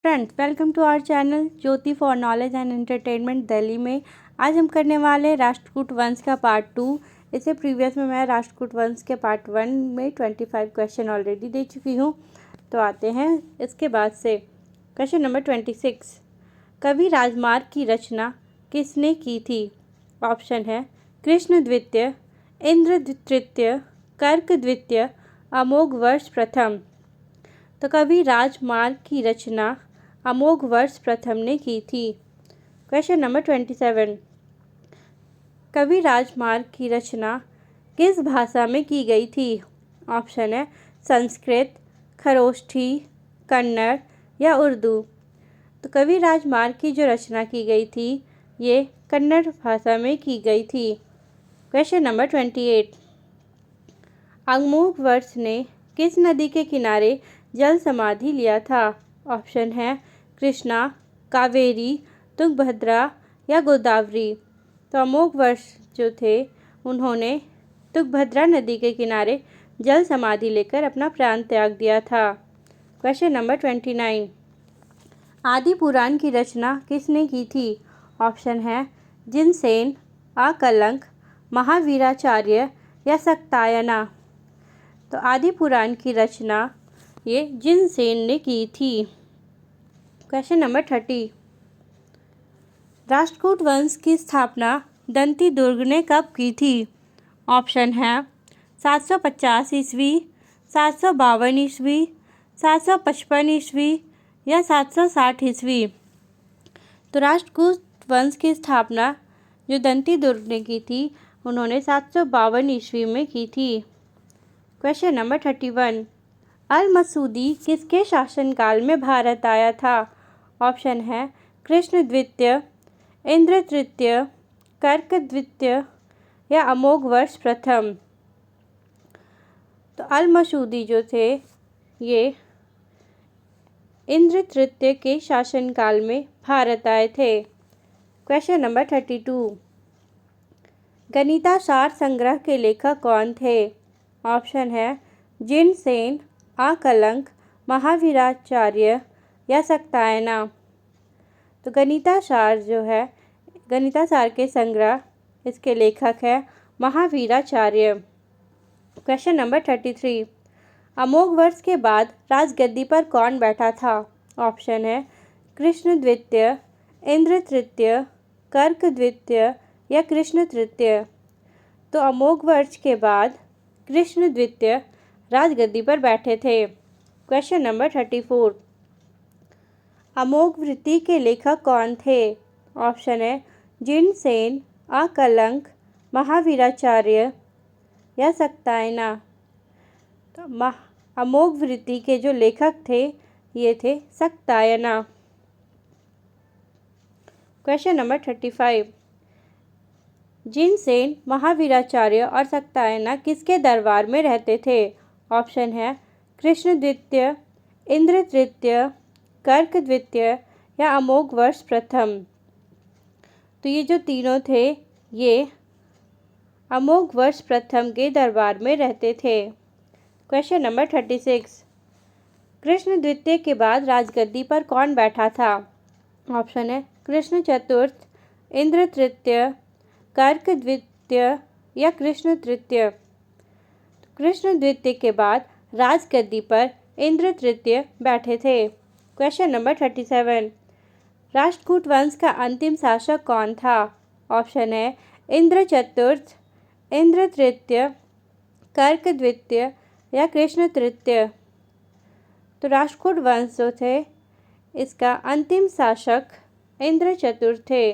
Friends, welcome to our channel Jyoti for knowledge and entertainment Delhi में। आज हम करने वाले हैं राष्ट्रकूट वंश का पार्ट 2। इससे प्रीवियस में मैं राष्ट्रकूट वंश के पार्ट 1 में 25 क्वेश्चन ऑलरेडी दे चुकी हूँ। तो आते हैं इसके बाद से क्वेश्चन नंबर 26। कवि राजमार्ग की रचना किसने की थी? ऑप्शन है कृष्ण द्वितीय, इंद्र तृतीय, कर्क द्वितीय, अमोघ वर्ष प्रथम। तो कवि राजमार्ग की रचना अमोघ वर्ष प्रथम ने की थी। Question number 27। कवि राजमार्ग की रचना किस भाषा में की गई थी? ऑप्शन है संस्कृत, खरोष्ठी, कन्नड़ या उर्दू। तो कवि राजमार्ग की जो रचना की गई थी ये कन्नड़ भाषा में की गई थी। Question number 28। अमोघ वर्ष ने किस नदी के किनारे जल समाधि लिया था? ऑप्शन है कृष्णा, कावेरी, तुंगभद्रा या गोदावरी। तो अमोघ वर्ष जो थे उन्होंने तुंगभद्रा नदी के किनारे जल समाधि लेकर अपना प्राण त्याग दिया था। Question number 29। आदि पुराण की रचना किसने की थी? ऑप्शन है जिनसेन, आकलंक, महावीराचार्य या सक्तायना। तो आदि पुराण की रचना ये जिनसेन ने की थी। Question number 30। राष्ट्रकूट वंश की स्थापना दंती दुर्ग ने कब की थी? ऑप्शन है 750 ईस्वी, 752 ईस्वी, 755 ईस्वी या 760 ईस्वी। तो राष्ट्रकूट वंश की स्थापना जो दंती दुर्ग ने की थी उन्होंने 752 ईस्वी में की थी। Question number 31। अल मसूदी किसके शासनकाल में भारत आया था? ऑप्शन है कृष्ण द्वितीय, इंद्र तृतीय, कर्क द्वितीय या अमोघ वर्ष प्रथम। तो अल मसूदी जो थे ये इंद्र तृतीय के शासनकाल में भारत आए थे। Question number 32। गणितासार संग्रह के लेखक कौन थे? ऑप्शन है जिनसेन, आकलंक, महावीराचार्य या सक्तायना। तो गणितासार जो है गणितासार के संग्रह इसके लेखक है महावीराचार्य। Question number 33। अमोघ वर्ष के बाद राजगद्दी पर कौन बैठा था? ऑप्शन है कृष्ण द्वितीय, इंद्र तृतीय, कर्क द्वितीय या कृष्ण तृतीय। तो अमोघ वर्ष के बाद कृष्ण द्वितीय राजगद्दी पर बैठे थे। Question number 34। अमोघ वृत्ति के लेखक कौन थे? ऑप्शन है जिनसेन, आकलंक, महावीराचार्य या सक्तायना। तो अमोघ वृत्ति के जो लेखक थे ये थे सक्तायना। Question number 35। जिनसेन, महावीराचार्य और सक्तायना किसके दरबार में रहते थे? ऑप्शन है कृष्ण द्वितीय, इंद्र तृतीय, कर्क द्वितीय या अमोघ वर्ष प्रथम। तो ये जो तीनों थे ये अमोघ वर्ष प्रथम के दरबार में रहते थे। Question number 36। कृष्ण द्वितीय के बाद राजगद्दी पर कौन बैठा था? ऑप्शन है कृष्ण चतुर्थ, इंद्र तृतीय, कर्क द्वितीय या कृष्ण तृतीय। कृष्ण द्वितीय के बाद राजगद्दी पर इंद्र तृतीय बैठे थे। Question number 37। राष्ट्रकूट वंश का अंतिम शासक कौन था? ऑप्शन है इंद्र चतुर्थ, इंद्र तृतीय, कर्क द्वितीय या कृष्ण तृतीय। तो राष्ट्रकूट वंश जो थे इसका अंतिम शासक इंद्र चतुर्थ थे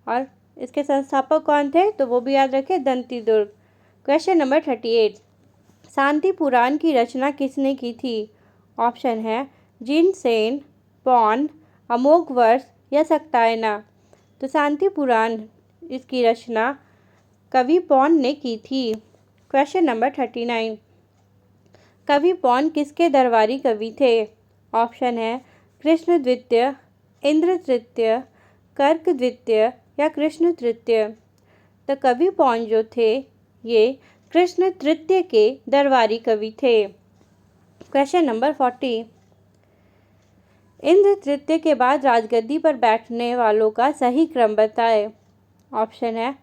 और इसके संस्थापक कौन थे तो वो भी याद रखें दंती दुर्ग। Question number 38। शांति पुराण की रचना किसने की थी? ऑप्शन है जिनसेन, पौन, अमोघ वर्ष या सक्तायना। तो शांति पुराण इसकी रचना कवि पौन ने की थी। Question number 39। कवि पौन किसके दरबारी कवि थे? ऑप्शन है कृष्ण द्वितीय, इंद्र तृतीय, कर्क द्वितीय या कृष्ण तृतीय। तो कवि पौन जो थे ये कृष्ण तृतीय के दरबारी कवि थे। Question number 40। इंद्र तृतीय के बाद राजगद्दी पर बैठने वालों का सही क्रम बताएं। ऑप्शन है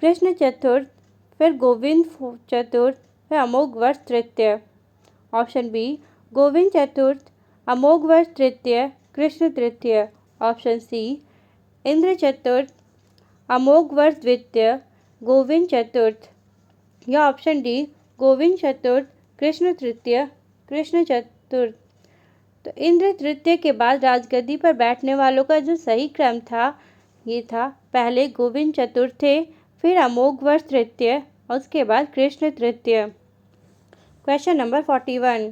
कृष्ण चतुर्थ, फिर गोविंद चतुर्थ, फिर अमोघ वर्ष तृतीय। ऑप्शन बी गोविंद चतुर्थ, अमोघ वर्ष तृतीय, कृष्ण तृतीय। ऑप्शन सी इंद्र चतुर्थ, अमोघ वर्ष द्वितीय, गोविंद चतुर्थ। या ऑप्शन डी गोविंद चतुर्थ, कृष्ण तृतीय, कृष्ण चतुर्थ। तो इंद्र तृतीय के बाद राजगद्दी पर बैठने वालों का जो सही क्रम था ये था पहले गोविंद चतुर्थ थे, फिर अमोघ वर्ष तृतीय और उसके बाद कृष्ण तृतीय। क्वेश्चन नंबर 41,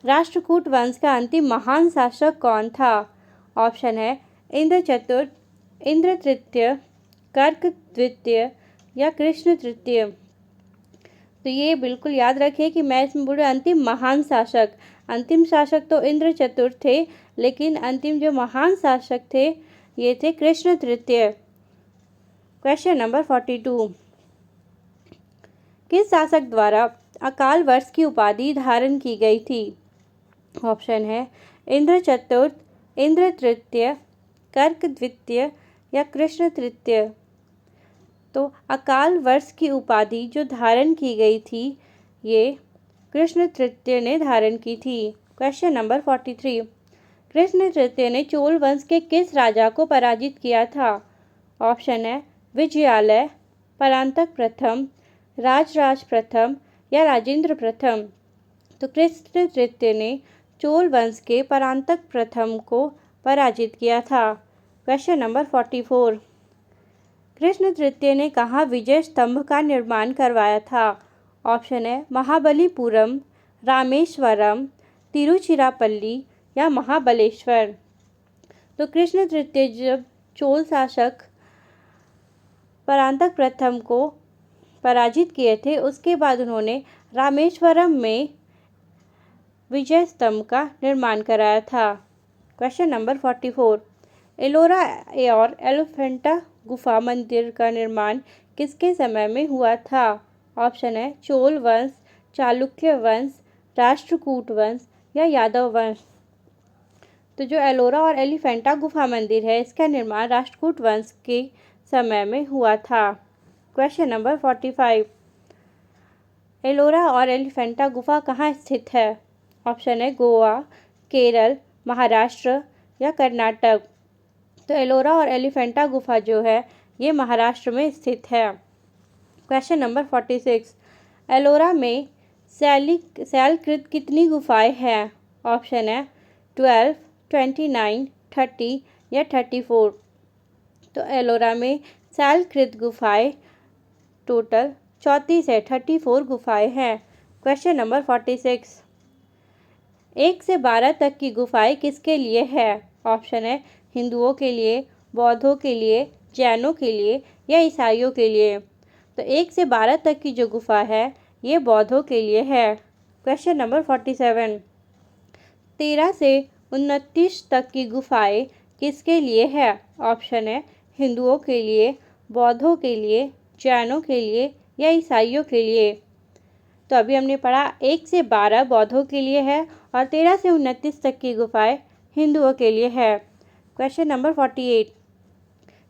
राष्ट्रकूट वंश का अंतिम महान शासक कौन था? ऑप्शन है इंद्र चतुर्थ, इंद्र तृतीय, कर्क द्वितीय या कृष्ण तृतीय। तो ये बिल्कुल याद रखिए कि मैं इसमें बोल रही अंतिम महान शासक। अंतिम शासक तो इंद्र चतुर्थ थे, लेकिन अंतिम जो महान शासक थे ये थे कृष्ण तृतीय। क्वेश्चन नंबर 42, किस शासक द्वारा अकाल वर्ष की उपाधि धारण की गई थी? ऑप्शन है इंद्र चतुर्थ, इंद्र तृतीय, कर्क द्वितीय या कृष्ण तृतीय। तो अकाल वर्ष की उपाधि जो धारण की गई थी ये कृष्ण तृतीय ने धारण की थी। क्वेश्चन नंबर 43, कृष्ण तृतीय ने चोल वंश के किस राजा को पराजित किया था? ऑप्शन है विजयालय, परांतक प्रथम, राजराज प्रथम या राजेंद्र प्रथम। तो कृष्ण तृतीय ने चोल वंश के परांतक प्रथम को पराजित किया था। क्वेश्चन नंबर 44, कृष्ण तृतीय ने कहाँ विजय स्तंभ का निर्माण करवाया था? ऑप्शन है महाबलीपुरम, रामेश्वरम, तिरुचिरापल्ली या महाबलेश्वर। तो कृष्ण तृतीय जब चोल शासक परांतक प्रथम को पराजित किए थे उसके बाद उन्होंने रामेश्वरम में विजय स्तंभ का निर्माण कराया था। क्वेश्चन नंबर 44, एलोरा और एलिफेंटा गुफा मंदिर का निर्माण किसके समय में हुआ था? ऑप्शन है चोल वंश, चालुक्य वंश, राष्ट्रकूट वंश या यादव वंश। तो जो एलोरा और एलिफेंटा गुफा मंदिर है इसका निर्माण राष्ट्रकूट वंश के समय में हुआ था। क्वेश्चन नंबर 45, एलोरा और एलिफेंटा गुफा कहाँ स्थित है? ऑप्शन है गोवा, केरल, महाराष्ट्र या कर्नाटक। तो एलोरा और एलिफेंटा गुफा जो है ये महाराष्ट्र में स्थित है। क्वेश्चन नंबर 46, एलोरा में शैलकृत कितनी गुफाएं हैं? ऑप्शन है 12, 29, 30 या 34। तो एलोरा में शैलकृत गुफाएं टोटल 34 है, 34 गुफाएं हैं। क्वेश्चन नंबर 46, 1 से 12 तक की गुफाएं किसके लिए है? ऑप्शन है हिंदुओं के लिए, बौद्धों के लिए, जैनों के लिए या ईसाइयों के लिए। तो 1 से 12 तक की जो गुफा है ये बौद्धों के लिए है। क्वेश्चन नंबर 47, 13 से 29 तक की गुफाएं किसके लिए है? ऑप्शन है हिंदुओं के लिए, बौद्धों के लिए, जैनों के लिए या ईसाइयों के लिए। तो अभी हमने पढ़ा 1 से 12 बौद्धों के लिए है और 13 से 29 तक की गुफाएं हिंदुओं के लिए है। क्वेश्चन नंबर 48,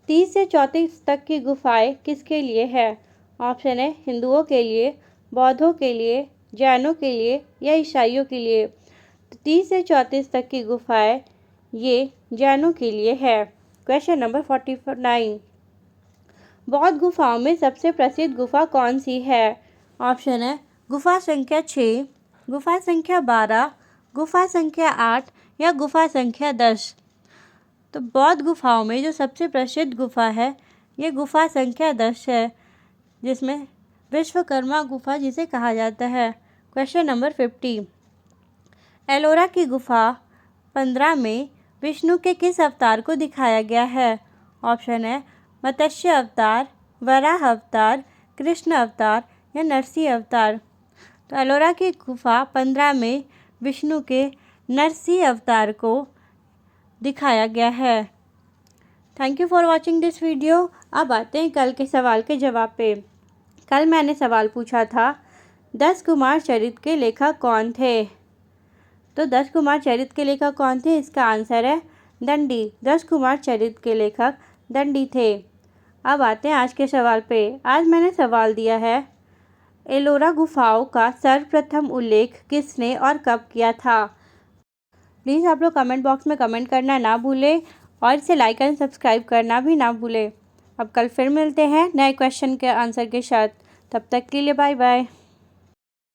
30 से 34 तक की गुफाएं किसके लिए है? ऑप्शन है हिंदुओं के लिए, बौद्धों के लिए, जैनों के लिए या ईसाइयों के लिए। तो 30 से 34 तक की गुफाएं ये जैनों के लिए है। क्वेश्चन नंबर 49, बौद्ध गुफाओं में सबसे प्रसिद्ध गुफा कौन सी है? ऑप्शन है गुफा संख्या 6, गुफा संख्या 12, गुफा संख्या 8 या गुफा संख्या 10। तो बौद्ध गुफाओं में जो सबसे प्रसिद्ध गुफा है ये गुफा संख्या 10 है, जिसमें विश्वकर्मा गुफा जिसे कहा जाता है। क्वेश्चन नंबर 50, एलोरा की गुफा 15 में विष्णु के किस अवतार को दिखाया गया है? ऑप्शन है मत्स्य अवतार, वराह अवतार, कृष्ण अवतार या नरसिंह अवतार। तो एलोरा की गुफा 15 में विष्णु के नरसिंह अवतार को दिखाया गया है। Thank you for watching this video. अब आते हैं कल के सवाल के जवाब पे। कल मैंने सवाल पूछा था 10 कुमार चरित्र के लेखक कौन थे? तो दश कुमार चरित के लेखक कौन थे? इसका आंसर है दंडी। दश कुमार चरित के लेखक दंडी थे। अब आते हैं आज के सवाल पे। आज मैंने सवाल दिया है, एलोरा गुफाओं का सर्वप्रथम उल्लेख किसने और कब किया था? प्लीज़ आप लोग कमेंट बॉक्स में कमेंट करना ना भूलें और इसे लाइक एंड सब्सक्राइब करना भी ना भूलें। अब कल फिर मिलते हैं नए क्वेश्चन के आंसर के साथ। तब तक के लिए बाय बाय।